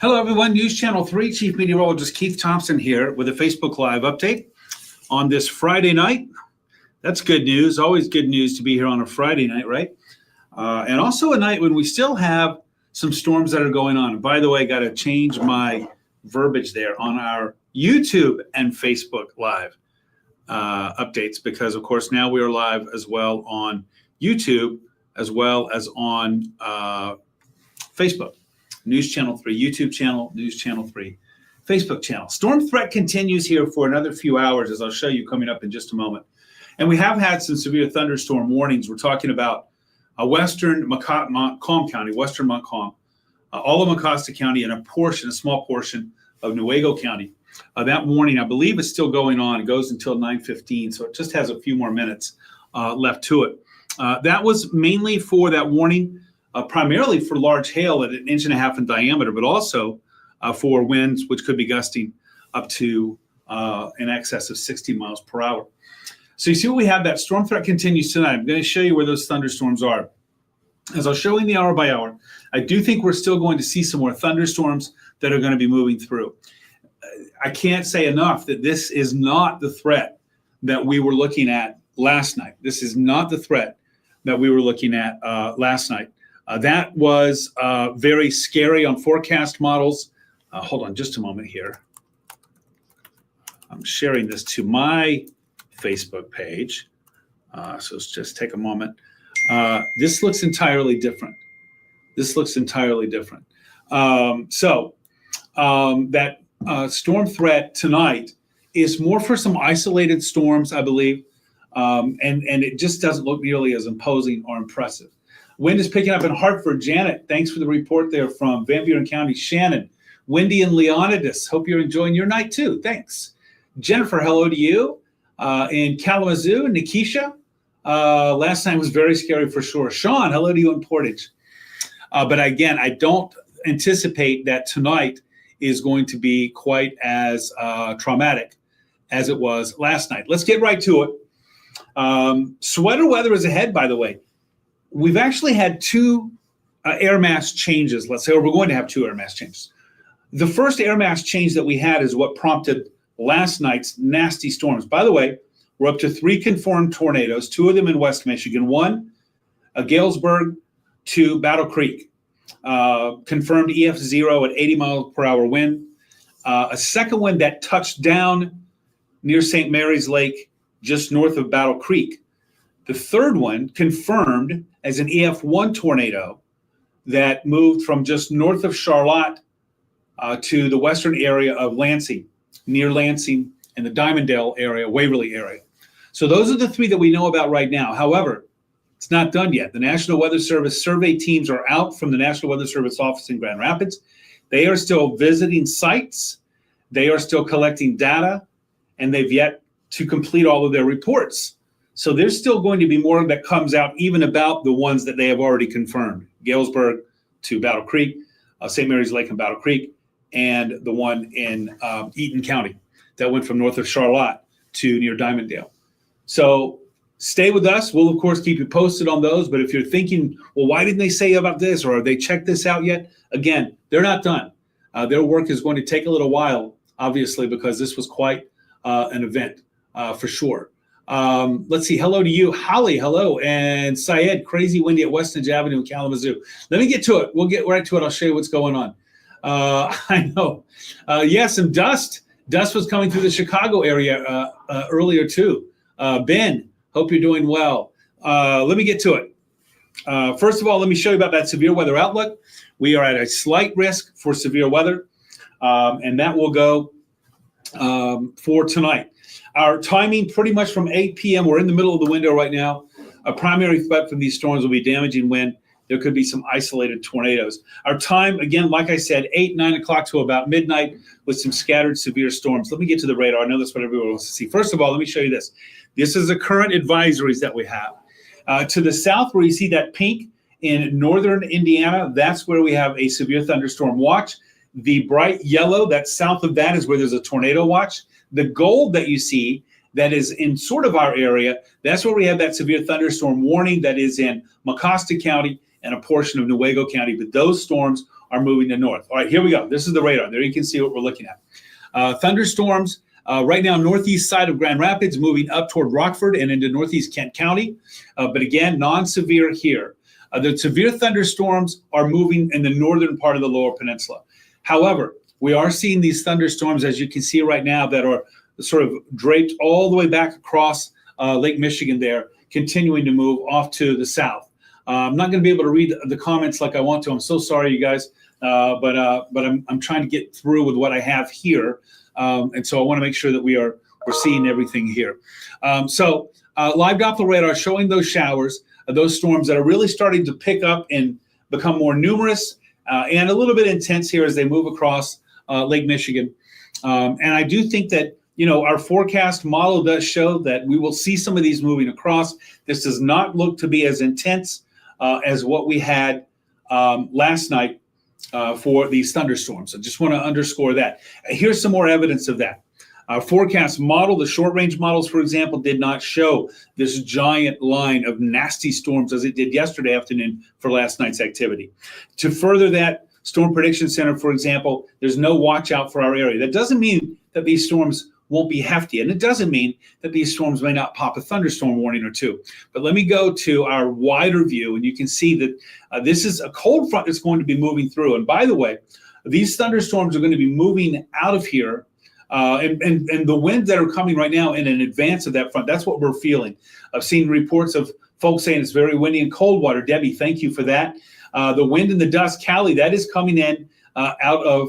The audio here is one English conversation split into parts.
Hello, everyone. News Channel 3, Chief Meteorologist Keith Thompson here with a Facebook Live update on this Friday night. That's good news. Always good news to be here on a Friday night, right? And also a night when we still have some storms that are going on. And by the way, got to change my verbiage there on our YouTube and Facebook Live updates because, of course, now we are live as well on YouTube as well as on Facebook. News Channel 3, YouTube channel, News Channel 3, Facebook channel. Storm threat continues here for another few hours, as I'll show you coming up in just a moment. And we have had some severe thunderstorm warnings. We're talking about western Montcalm County, western Montcalm, all of Mecosta County, and a small portion of Newaygo County. That warning, I believe, is still going on. It goes until 9:15, so it just has a few more minutes left to it. That was mainly for that warning. Primarily for large hail at 1.5 inches in diameter, but also for winds which could be gusting up to in excess of 60 miles per hour. So you see what we have, that storm threat continues tonight. I'm going to show you where those thunderstorms are. As I'll show you in the hour by hour, I do think we're still going to see some more thunderstorms that are going to be moving through. I can't say enough that this is not the threat that we were looking at last night. This is not the threat that we were looking at last night. That was very scary on forecast models. Hold on just a moment here. I'm sharing this to my Facebook page. So let's just take a moment. This looks entirely different. This looks entirely different. That storm threat tonight is more for some isolated storms, I believe. And it just doesn't look nearly as imposing or impressive. Wind is picking up in Hartford. Janet, thanks for the report there from Van Buren County. Shannon, Wendy, and Leonidas. Hope you're enjoying your night too. Thanks. Jennifer, hello to you. In Kalamazoo, Nikisha. Last night was very scary for sure. Sean, hello to you in Portage. But again, I don't anticipate that tonight is going to be quite as traumatic as it was last night. Let's get right to it. Sweater weather is ahead, by the way. We've actually had two air mass changes, let's say, or we're going to have two air mass changes. The first air mass change that we had is what prompted last night's nasty storms. By the way, we're up to 3 confirmed tornadoes, 2 of them in West Michigan, 1 Galesburg, 2 Battle Creek. Confirmed EF0 at 80 miles per hour wind. A second one that touched down near St. Mary's Lake, just north of Battle Creek. The third one confirmed as an EF1 tornado that moved from just north of Charlotte to the western area of Lansing, near Lansing and the Diamonddale area, Waverly area. So those are the 3 that we know about right now. However, it's not done yet. The National Weather Service survey teams are out from the National Weather Service office in Grand Rapids. They are still visiting sites. They are still collecting data, and they've yet to complete all of their reports. So there's still going to be more that comes out even about the ones that they have already confirmed. Galesburg to Battle Creek, St. Mary's Lake and Battle Creek, and the one in Eaton County that went from north of Charlotte to near Diamonddale. So stay with us. We'll, of course, keep you posted on those. But if you're thinking, well, why didn't they say about this? Or have they checked this out yet? Again, they're not done. Their work is going to take a little while, obviously, because this was quite an event for sure. Let's see. Hello to you, Holly. Hello. And Syed, crazy windy at West Edge Avenue in Kalamazoo. Let me get to it. We'll get right to it. I'll show you what's going on. I know. Yeah, some dust. Dust was coming through the Chicago area earlier too. Ben, hope you're doing well. Let me get to it. First of all, let me show you about that severe weather outlook. We are at a slight risk for severe weather, and that will go for tonight. Our timing pretty much from 8 p.m. We're in the middle of the window right now. A primary threat from these storms will be damaging wind. There could be some isolated tornadoes. Our time, again, like I said, 8, 9 o'clock to about midnight with some scattered severe storms. Let me get to the radar. I know that's what everyone wants to see. First of all, let me show you this. This is the current advisories that we have. To the south, where you see that pink in northern Indiana, that's where we have a severe thunderstorm watch. The bright yellow, that's south of that, is where there's a tornado watch. The gold that you see that is in sort of our area, that's where we have that severe thunderstorm warning that is in Mecosta County and a portion of Newaygo County. But those storms are moving to north. All right, here we go. This is the radar. There you can see what we're looking at. Thunderstorms right now, northeast side of Grand Rapids, moving up toward Rockford and into northeast Kent County. But again, non-severe here. The severe thunderstorms are moving in the northern part of the Lower Peninsula. However, we are seeing these thunderstorms, as you can see right now, that are sort of draped all the way back across Lake Michigan there, continuing to move off to the south. I'm not going to be able to read the comments like I want to. I'm so sorry, you guys, but I'm trying to get through with what I have here, and so I want to make sure that we're seeing everything here. So live Doppler radar showing those showers, those storms that are really starting to pick up and become more numerous and a little bit intense here as they move across Lake Michigan. And I do think that, you know, our forecast model does show that we will see some of these moving across. This does not look to be as intense as what we had last night for these thunderstorms. I just want to underscore that. Here's some more evidence of that. Our forecast model, the short range models, for example, did not show this giant line of nasty storms as it did yesterday afternoon for last night's activity. To further that, Storm Prediction Center, for example, there's no watch out for our area. That doesn't mean that these storms won't be hefty, and it doesn't mean that these storms may not pop a thunderstorm warning or two. But let me go to our wider view, and you can see that this is a cold front that's going to be moving through. And by the way, these thunderstorms are going to be moving out of here. And the winds that are coming right now in advance of that front, that's what we're feeling. I've seen reports of folks saying it's very windy in Coldwater. Debbie, thank you for that. The wind and the dust, Cali, that is coming in out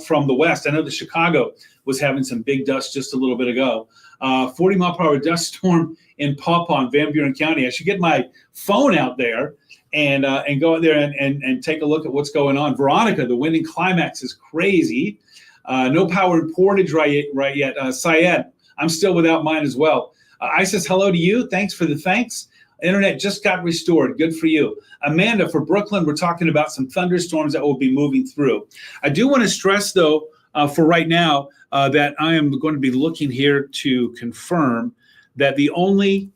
from the west. I know the Chicago was having some big dust just a little bit ago. 40 mile per hour dust storm in Paw Paw, Van Buren County. I should get my phone out there and go out there and take a look at what's going on. Veronica, the wind and climax is crazy. No power in Portage right yet. Syed, I'm still without mine as well. Isis, hello to you. Thanks for the thanks. Internet just got restored. Good for you. Amanda, for Brooklyn, we're talking about some thunderstorms that will be moving through. I do want to stress, though, for right now, that I am going to be looking here to confirm that the only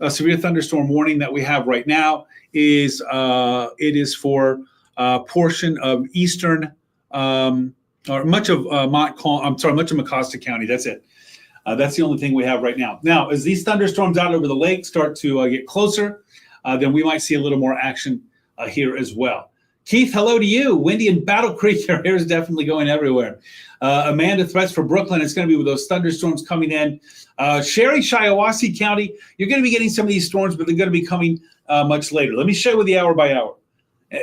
severe thunderstorm warning that we have right now is it is for a portion of eastern or much of much of Mecosta County. That's it. That's the only thing we have right now. Now, as these thunderstorms out over the lake start to get closer, then we might see a little more action here as well. Keith, hello to you. Windy in Battle Creek. Your hair is definitely going everywhere. Amanda, threats for Brooklyn. It's going to be with those thunderstorms coming in. Sherry, Shiawassee County. You're going to be getting some of these storms, but they're going to be coming much later. Let me show you the hour by hour.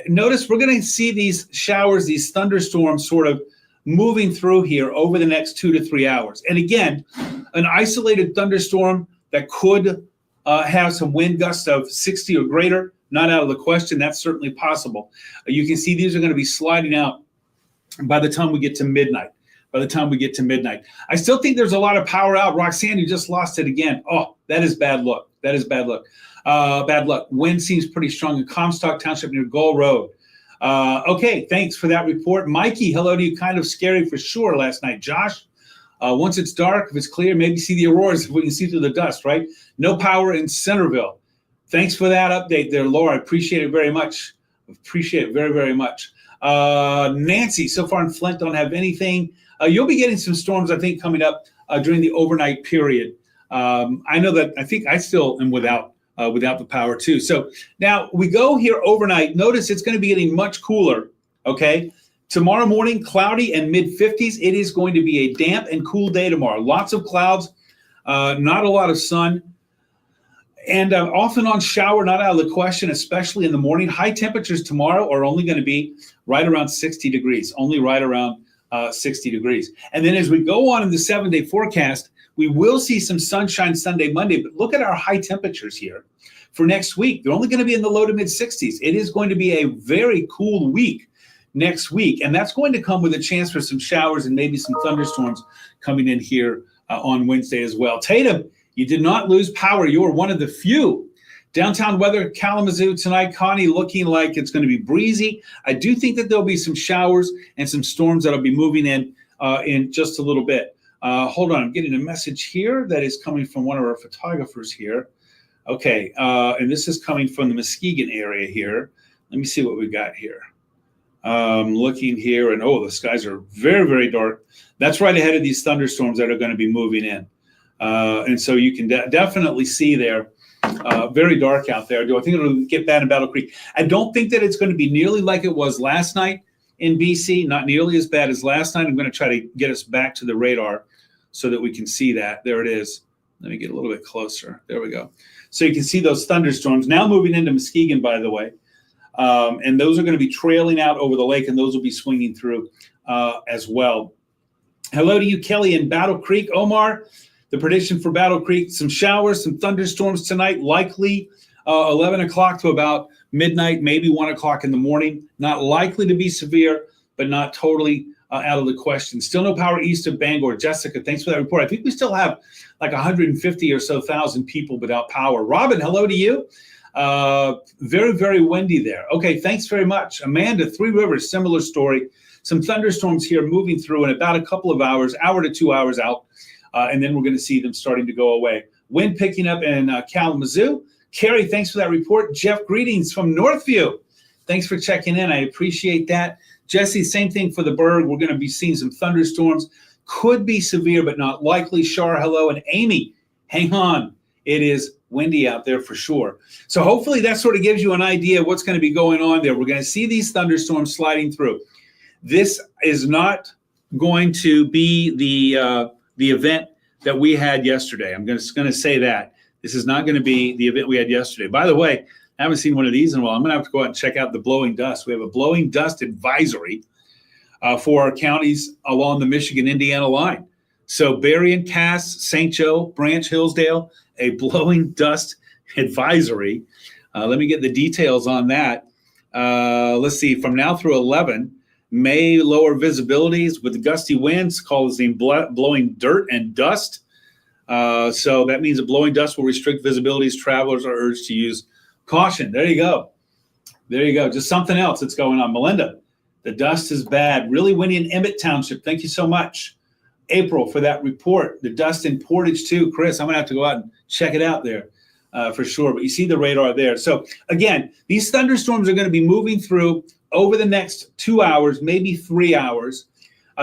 Notice we're going to see these showers, these thunderstorms sort of moving through here over the next 2 to 3 hours. And again, an isolated thunderstorm that could have some wind gusts of 60 or greater, not out of the question. That's certainly possible. You can see these are going to be sliding out by the time we get to midnight. I still think there's a lot of power out. Roxanne, you just lost it again. Oh, that is bad luck. Bad luck. Wind seems pretty strong in Comstock Township near Gull Road. Okay, thanks for that report. Mikey, hello to you. Kind of scary for sure last night. Josh, once it's dark, if it's clear, maybe see the auroras if we can see through the dust, right? No power in Centerville. Thanks for that update there, Laura. I appreciate it very much. Appreciate it very, very much. Nancy, so far in Flint, don't have anything. You'll be getting some storms, I think, coming up during the overnight period. I know that I think I still am without the power too. So now we go here overnight. Notice it's going to be getting much cooler. Okay. Tomorrow morning, cloudy and mid 50s. It is going to be a damp and cool day tomorrow. Lots of clouds, not a lot of sun, and off and on shower, not out of the question, especially in the morning. High temperatures tomorrow are only going to be right around 60 degrees, only right around 60 degrees. And then as we go on in the 7-day forecast, we will see some sunshine Sunday, Monday, but look at our high temperatures here for next week. They're only going to be in the low to mid 60s. It is going to be a very cool week next week, and that's going to come with a chance for some showers and maybe some thunderstorms coming in here on Wednesday as well. Tatum, you did not lose power. You are one of the few. Downtown weather, Kalamazoo tonight, Connie, looking like it's going to be breezy. I do think that there'll be some showers and some storms that'll be moving in just a little bit. Hold on, I'm getting a message here that is coming from one of our photographers here. Okay, and this is coming from the Muskegon area here. Let me see what we got here. Looking here, and the skies are very, very dark. That's right ahead of these thunderstorms that are going to be moving in. And so you can definitely see there, very dark out there. Do I think it'll get bad in Battle Creek? I don't think that it's going to be nearly like it was last night in BC, not nearly as bad as last night. I'm going to try to get us back to the radar so that we can see that. There it is. Let me get a little bit closer. There we go. So you can see those thunderstorms now moving into Muskegon, by the way. And those are going to be trailing out over the lake, and those will be swinging through as well. Hello to you, Kelly, in Battle Creek. Omar, the prediction for Battle Creek, some showers, some thunderstorms tonight, likely 11 o'clock to about midnight, maybe 1 o'clock in the morning. Not likely to be severe, but not totally out of the question. Still no power east of Bangor. Jessica, thanks for that report. I think we still have like 150 or so thousand people without power. Robin, hello to you. Very, very windy there. Okay, thanks very much. Amanda, Three Rivers, similar story. Some thunderstorms here moving through in about a couple of hours, hour to 2 hours out, and then we're going to see them starting to go away. Wind picking up in Kalamazoo. Carrie, thanks for that report. Jeff, greetings from Northview. Thanks for checking in. I appreciate that. Jesse, same thing for the Berg. We're going to be seeing some thunderstorms. Could be severe, but not likely. Shar, hello. And Amy, hang on. It is windy out there for sure. So hopefully that sort of gives you an idea of what's going to be going on there. We're going to see these thunderstorms sliding through. This is not going to be the event that we had yesterday. I'm just going to say that. This is not going to be the event we had yesterday. By the way, I haven't seen one of these in a while. I'm going to have to go out and check out the blowing dust. We have a blowing dust advisory for our counties along the Michigan-Indiana line. So Berrien, Cass, St. Joe, Branch, Hillsdale, a blowing dust advisory. Let me get the details on that. Let's see, from now through 11, may lower visibilities with gusty winds causing blowing dirt and dust. So that means that blowing dust will restrict visibilities. Travelers are urged to use caution. There you go. There you go. Just something else that's going on. Melinda, the dust is bad. Really windy in Emmett Township. Thank you so much, April, for that report. The dust in Portage too. Chris, I'm going to have to go out and check it out there for sure. But you see the radar there. So again, these thunderstorms are going to be moving through over the next 2 hours, maybe 3 hours.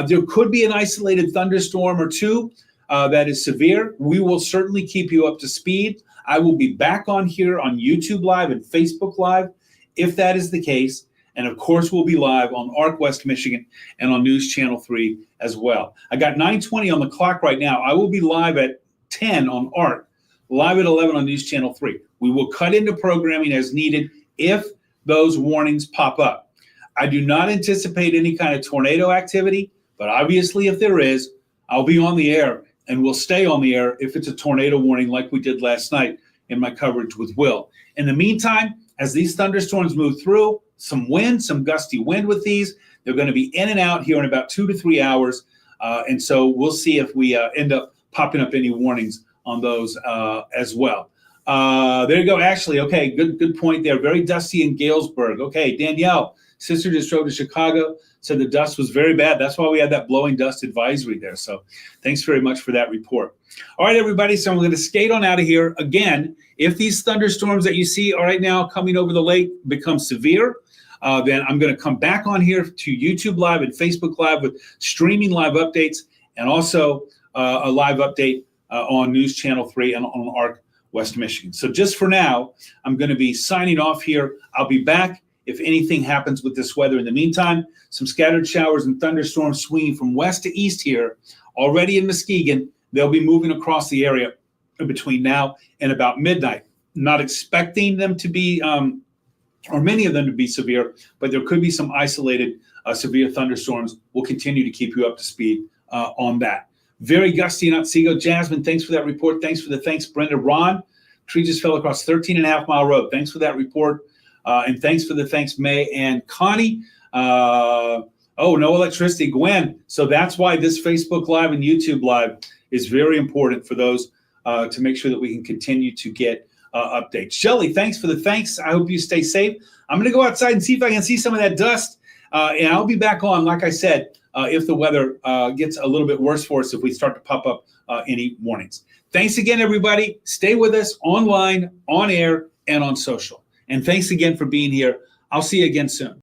There could be an isolated thunderstorm or two that is severe. We will certainly keep you up to speed. I will be back on here on YouTube Live and Facebook Live if that is the case. And of course, we'll be live on ARC West Michigan and on News Channel 3 as well. I got 9:20 on the clock right now. I will be live at 10 on ARC, live at 11 on News Channel 3. We will cut into programming as needed if those warnings pop up. I do not anticipate any kind of tornado activity, but obviously if there is, I'll be on the air and we'll stay on the air if it's a tornado warning like we did last night in my coverage with Will. In the meantime, as these thunderstorms move through, some wind, some gusty wind with these, they're going to be in and out here in about 2 to 3 hours. And so we'll see if we end up popping up any warnings on those as well. There you go, Ashley. Okay, good point there. Very dusty in Galesburg. Okay, Danielle, sister just drove to Chicago, said the dust was very bad. That's why we had that blowing dust advisory there. So thanks very much for that report. All right, everybody, so I'm going to skate on out of here. Again, if these thunderstorms that you see right now coming over the lake become severe, then I'm going to come back on here to YouTube Live and Facebook Live with streaming live updates and also a live update on News Channel 3 and on ARC West Michigan. So just for now, I'm going to be signing off here. I'll be back if anything happens with this weather. In the meantime, some scattered showers and thunderstorms swinging from west to east here already in Muskegon. They'll be moving across the area between now and about midnight. Not expecting them to be or many of them to be severe, but there could be some isolated severe thunderstorms. We'll continue to keep you up to speed on that. Very gusty in Otsego. Jasmine, thanks for that report. Thanks for the thanks, Brenda. Ron, tree just fell across 13.5 mile road. Thanks for that report. And thanks for the thanks, May and Connie. Oh, no electricity, Gwen. So that's why this Facebook Live and YouTube Live is very important for those to make sure that we can continue to get updates. Shelly, thanks for the thanks. I hope you stay safe. I'm going to go outside and see if I can see some of that dust. And I'll be back on, like I said, if the weather gets a little bit worse for us, if we start to pop up any warnings. Thanks again, everybody. Stay with us online, on air, and on social. And thanks again for being here. I'll see you again soon.